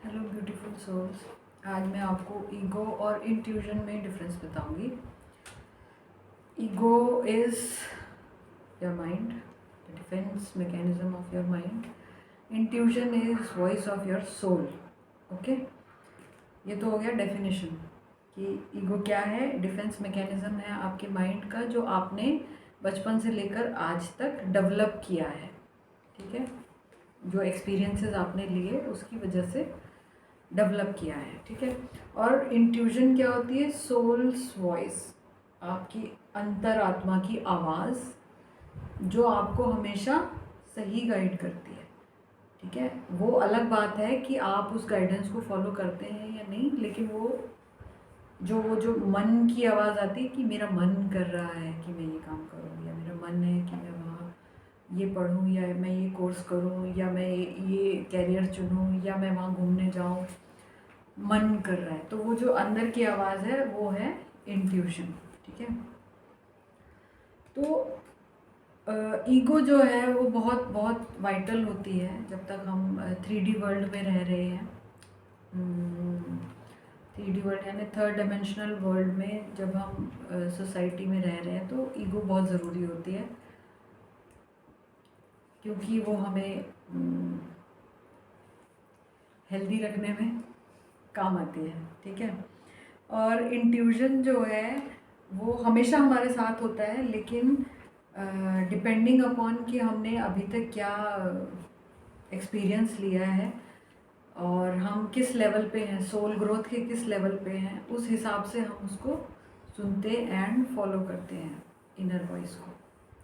Hello beautiful souls. आज मैं आपको ईगो और इंट्यूशन में डिफरेंस बताऊंगी। Ego is your mind, the defence mechanism of your mind. Intuition is voice of your soul. Okay, ये तो हो गया डेफिनेशन कि ईगो क्या है। डिफेंस मैकेनिज्म है आपके माइंड का, जो आपने बचपन से लेकर आज तक डेवलप किया है। ठीक है, जो एक्सपीरियंसेस आपने लिए उसकी वजह से डेवलप किया है। ठीक है, और इंट्यूशन क्या होती है? सोल्स वॉइस, आपकी अंतरात्मा की आवाज़, जो आपको हमेशा सही गाइड करती है। ठीक है, वो अलग बात है कि आप उस गाइडेंस को फॉलो करते हैं या नहीं, लेकिन वो जो मन की आवाज़ आती है कि मेरा मन कर रहा है कि मैं ये काम करूँ, या मेरा मन है कि मैं वहाँ ये पढ़ूँ, या मैं ये कोर्स करूँ, या मैं ये कैरियर चुनूँ, या मैं वहाँ घूमने जाऊँ, मन कर रहा है, तो वो जो अंदर की आवाज़ है वो है इंट्यूशन। ठीक है, तो ईगो जो है वो बहुत बहुत वाइटल होती है जब तक हम 3D वर्ल्ड में रह रहे हैं। 3D वर्ल्ड यानी थर्ड डायमेंशनल वर्ल्ड में जब हम सोसाइटी में रह रहे हैं तो ईगो बहुत ज़रूरी होती है, क्योंकि वो हमें हेल्दी रखने में काम आती है। ठीक है, और इंट्यूशन जो है वो हमेशा हमारे साथ होता है, लेकिन डिपेंडिंग अपॉन कि हमने अभी तक क्या एक्सपीरियंस लिया है और हम किस लेवल पे हैं, सोल ग्रोथ के किस लेवल पे हैं, उस हिसाब से हम उसको सुनते एंड फॉलो करते हैं इनर वॉइस को।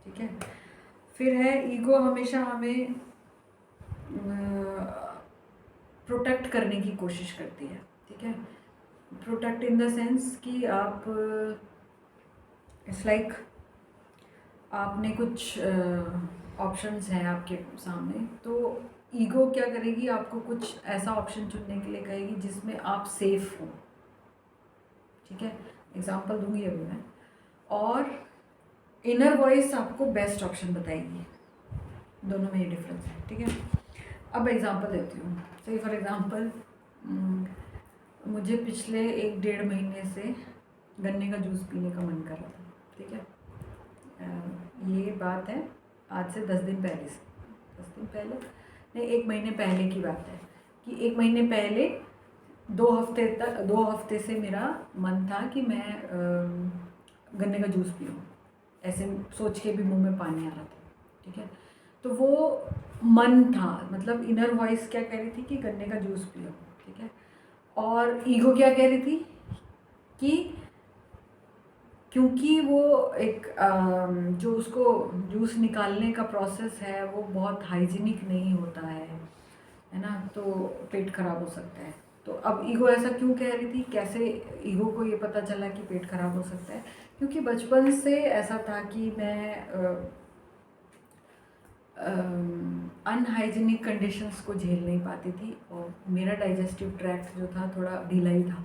ठीक है, फिर है ईगो हमेशा हमें प्रोटेक्ट करने की कोशिश करती है। ठीक है, प्रोटेक्ट इन द सेंस कि आप इट्स लाइक आपने कुछ ऑप्शंस हैं आपके सामने, तो ईगो क्या करेगी, आपको कुछ ऐसा ऑप्शन चुनने के लिए कहेगी जिसमें आप सेफ हो। ठीक है, एग्जांपल दूंगी अभी मैं, और इनर वॉइस आपको बेस्ट ऑप्शन बताएगी। दोनों में ये डिफरेंस है। ठीक है, अब एग्जांपल देती हूँ। सही फॉर एग्जांपल, मुझे पिछले 1-1.5 महीने से गन्ने का जूस पीने का मन कर रहा था। ठीक है, ये बात है आज से 10 दिन पहले से, 10 दिन पहले नहीं, 1 महीने पहले की बात है कि 1 महीने पहले 2 हफ्ते से मेरा मन था कि मैं गन्ने का जूस पीऊँ। ऐसे सोच के भी मुंह में पानी आ रहा था। ठीक है, तो वो मन था, मतलब इनर वॉइस क्या कह रही थी कि गन्ने का जूस पियो। ठीक है, और ईगो क्या कह रही थी कि क्योंकि वो एक जो उसको जूस निकालने का प्रोसेस है वो बहुत हाइजीनिक नहीं होता है ना, तो पेट खराब हो सकता है। तो अब ईगो ऐसा क्यों कह रही थी? कैसे ईगो को ये पता चला कि पेट खराब हो सकता है? क्योंकि बचपन से ऐसा था कि मैं अनहाइजीनिक कंडीशंस को झेल नहीं पाती थी, और मेरा डाइजेस्टिव ट्रैक्ट जो था थोड़ा ढीला ही था,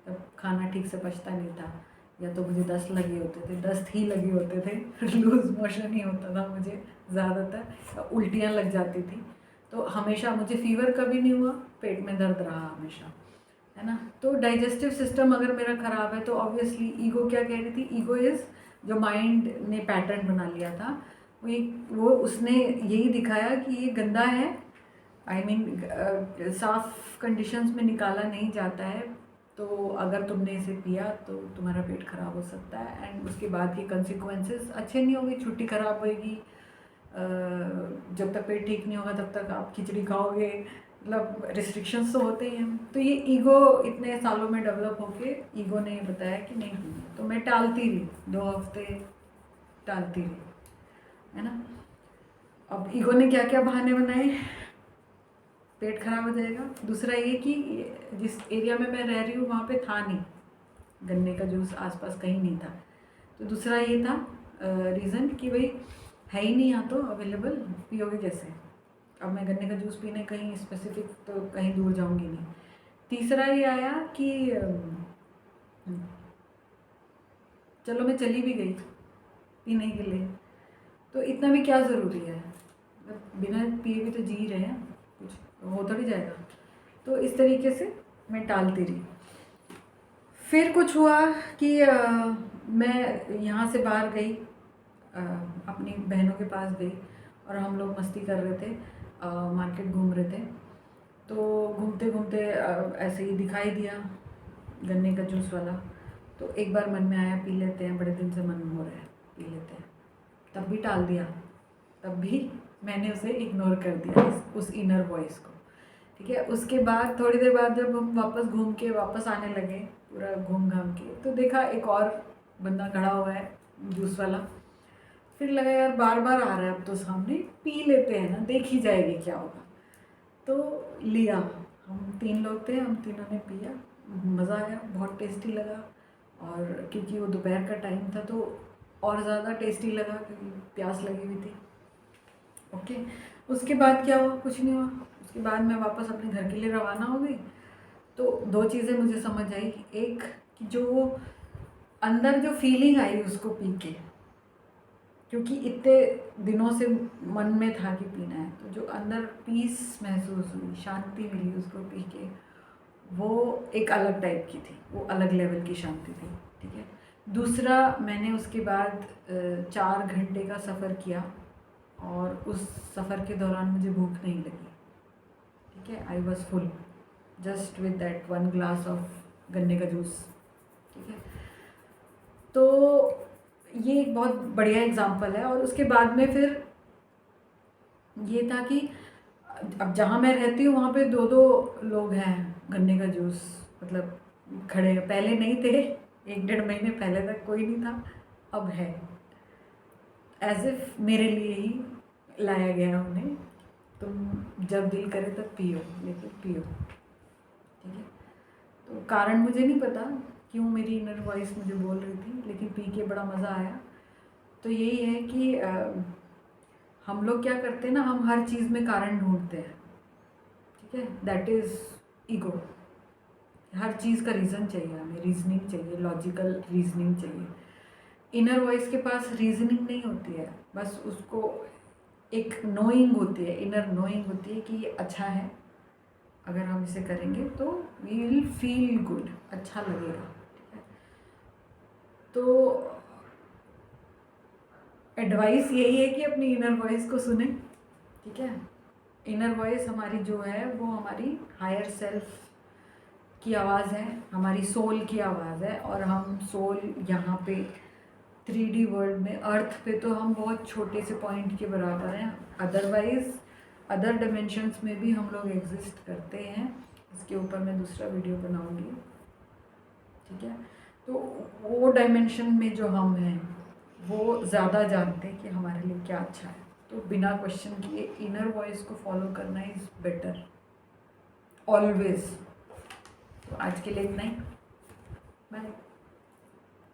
तब खाना ठीक से पचता नहीं था, या तो मुझे दस्त लगे होते थे, दस्त ही लगे होते थे लूज़ मोशन ही होता था मुझे ज़्यादातर, उल्टियाँ लग जाती थी। तो हमेशा मुझे फीवर कभी नहीं हुआ, पेट में दर्द रहा हमेशा, है ना। तो डाइजेस्टिव सिस्टम अगर मेरा ख़राब है तो ऑब्वियसली ईगो क्या कह रही थी? ईगो इज़ जो माइंड ने पैटर्न बना लिया था, वो उसने यही दिखाया कि ये गंदा है। आई मीन साफ कंडीशंस में निकाला नहीं जाता है, तो अगर तुमने इसे पिया तो तुम्हारा पेट खराब हो सकता है, एंड उसके बाद के कंसिक्वेंसेस अच्छे नहीं होंगे, छुट्टी खराब होएगी, जब तक पेट ठीक नहीं होगा तब तक आप खिचड़ी खाओगे, मतलब रिस्ट्रिक्शंस तो होते ही हैं। तो ये ईगो इतने सालों में डेवलप होके ईगो ने बताया कि नहीं पीना, तो मैं टालती रही, 2 हफ्ते टालती रही, है ना। अब ईगो ने क्या क्या बहाने बनाए, पेट खराब हो जाएगा। दूसरा ये कि जिस एरिया में मैं रह रही हूँ वहाँ पे था नहीं, गन्ने का जूस आसपास कहीं नहीं था। तो दूसरा ये था रीज़न कि भाई है ही नहीं यहाँ तो अवेलेबल, पियोगे कैसे? अब मैं गन्ने का जूस पीने कहीं स्पेसिफिक तो कहीं दूर जाऊँगी नहीं। तीसरा ये आया कि चलो मैं चली भी गई पीने के लिए, तो इतना भी क्या ज़रूरी है, बिना पिए भी तो जी रहे हैं, कुछ हो थोड़ी जाएगा। तो इस तरीके से मैं टालती रही। फिर कुछ हुआ कि मैं यहाँ से बाहर गई, अपनी बहनों के पास गई और हम लोग मस्ती कर रहे थे, मार्केट घूम रहे थे। तो घूमते घूमते ऐसे ही दिखाई दिया गन्ने का जूस वाला। तो एक बार मन में आया पी लेते हैं, बड़े दिन से मन हो रहा है पी लेते हैं। तब भी टाल दिया, तब भी मैंने उसे इग्नोर कर दिया, उस इनर वॉइस को। ठीक है, उसके बाद थोड़ी देर बाद जब हम वापस घूम के वापस आने लगे, पूरा घूम घाम के, तो देखा एक और बंदा खड़ा हुआ है जूस वाला। फिर लगा यार बार बार आ रहा है, अब तो सामने पी लेते हैं ना, देख ही जाएगी क्या होगा। तो लिया, हम 3 लोग थे, हम तीनों ने पिया, मज़ा आया, बहुत टेस्टी लगा। और क्योंकि वो दोपहर का टाइम था तो और ज़्यादा टेस्टी लगा क्योंकि प्यास लगी हुई थी। ओके, उसके बाद क्या हुआ? कुछ नहीं हुआ। उसके बाद मैं वापस अपने घर के लिए रवाना हो गई। तो 2 चीज़ें मुझे समझ आई। एक कि जो अंदर जो फीलिंग आई उसको पी के, क्योंकि इतने दिनों से मन में था कि पीना है, तो जो अंदर पीस महसूस हुई, शांति मिली उसको पी के, वो एक अलग टाइप की थी, वो अलग लेवल की शांति थी। ठीक है। दूसरा, मैंने उसके बाद 4 घंटे का सफ़र किया और उस सफ़र के दौरान मुझे भूख नहीं लगी। ठीक है, I was full just with that 1 glass of गन्ने का जूस। ठीक है, तो ये एक बहुत बढ़िया एग्जाम्पल है। और उसके बाद में फिर ये था कि अब जहाँ मैं रहती हूँ वहाँ पे 2-2 लोग हैं गन्ने का जूस मतलब खड़े। पहले नहीं थे, 1-1.5 महीने पहले तक कोई नहीं था, अब है। एज इफ मेरे लिए ही लाया गया उन्हें, तुम जब दिल करे तब पियो, लेकिन पियो। ठीक है, तो कारण मुझे नहीं पता क्यों मेरी इनर वॉइस मुझे बोल रही थी, लेकिन पी के बड़ा मज़ा आया। तो यही है कि हम लोग क्या करते हैं ना, हम हर चीज़ में कारण ढूंढते हैं। ठीक है, दैट इज़ ईगो। हर चीज़ का रीज़न चाहिए हमें, रीजनिंग चाहिए, लॉजिकल रीजनिंग चाहिए। इनर वॉइस के पास रीजनिंग नहीं होती है, बस उसको एक नोइंग होती है, इनर नोइंग होती है कि ये अच्छा है, अगर हम इसे करेंगे तो वी विल फील गुड, अच्छा लगेगा। ठीक है, तो एडवाइस यही है कि अपनी इनर वॉइस को सुने। ठीक है, इनर वॉइस हमारी जो है वो हमारी हायर सेल्फ की आवाज़ है, हमारी सोल की आवाज़ है। और हम सोल यहाँ पे 3D वर्ल्ड में, अर्थ पे तो हम बहुत छोटे से पॉइंट के बराबर हैं, अदरवाइज़ अदर डिमेंशंस में भी हम लोग एग्जिस्ट करते हैं। इसके ऊपर मैं दूसरा वीडियो बनाऊंगी। ठीक है, तो वो डायमेंशन में जो हम हैं वो ज़्यादा जानते हैं कि हमारे लिए क्या अच्छा है। तो बिना क्वेश्चन किए इनर वॉइस को फॉलो करना इज़ बेटर ऑलवेज। तो आज के लिए इतना ही, बाय।